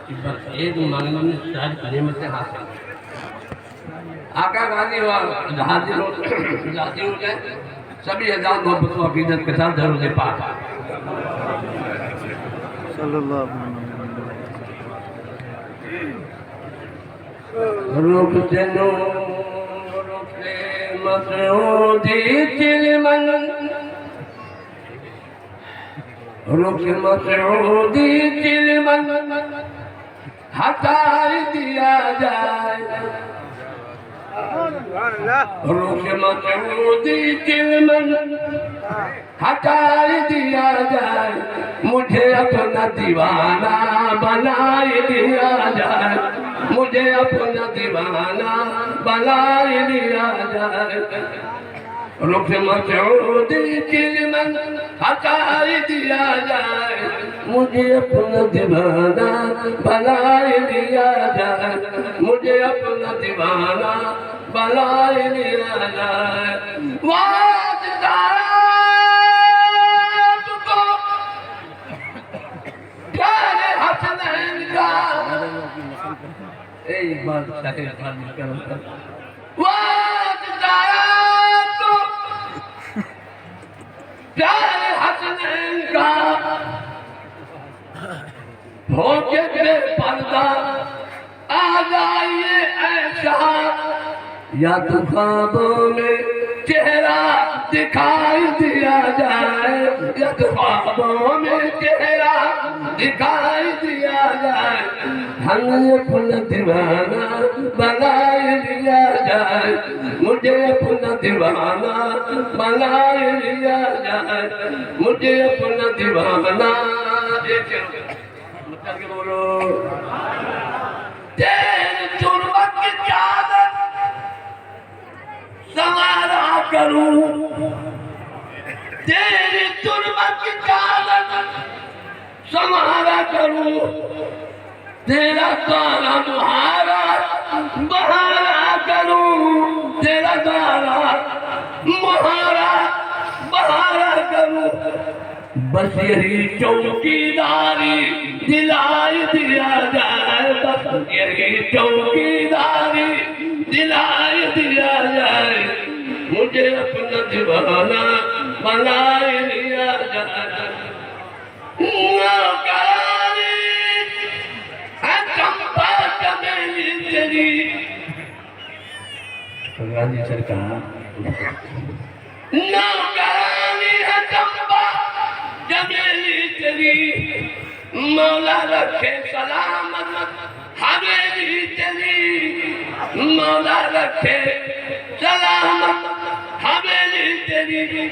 کہ بس ایک مانگنے میں ساری نعمتیں حاصل ہیں۔ آقا غازی اور حاضر ہو جائے سبھی ہزار محبت و عقیدت کے ساتھ درود پاک صلی اللہ علیہ رخ جنو رخ مسعودی چلمن رخ مسعودی چلمن ہٹا دیا جائے رخ مسعودی چلمن ہٹا دیا جائے مجھے اپنا دیوانہ بنا دیا جائے مجھے اپنا دیوانہ بنا دیا جائے رخ مسعودی چلمن ہٹا دیا جائے مجھے اپنا دیوانہ بنا دیا جائے مجھے اپنا دیوانہ بنا دیا جائے واجدات کو پیارے حسنین کا ایک بار شاہد خالی کرم کر واجدات کو پیارے حسنین کا ہو کے بے پردہ آ جائیے اے شاہ یا تو خوابوں میں چہرہ دکھائی دیا جائے یا تو خوابوں میں چہرہ دکھائی دیا جائے ہمیں اپنا دیوانہ بنائے دیا جائے مجھے اپنا دیوانہ بنائے دیا جائے مجھے اپنا دیوانہ بولو تیرے تربت کی چادر سنوارا کروں تیری تربت کی چادر سنوارا کروں تیرا تارا بہارا بہارا کروں تیرا تارا بہارا بہارا کروں بس یہی چوکیداری دلائی دیا جائے بس یہی چوکیداری دلائی دیا جائے مجھے اپنا دیوانہ بنائے دیا جائے نوکرانی ہے چمپا چمیلی تیری غازی سرکار نوکرانی ہے چمپا چمیلی تیری مولا رکھے سلامت حویلی تیری مولا رکھے سلامت حویلی تیری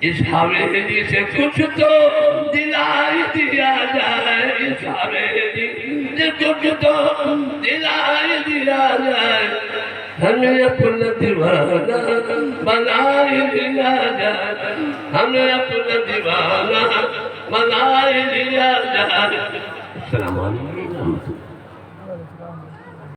اس حویلی سے کچھ تو دلائی دیا جائے اس حویلی سے کچھ تو دلائی دیا جائے ہمیں اپنا دیوانہ بنائے دیا جائے ہمیں اپنا دیوانہ بنائے دیا جائے السلام علیکم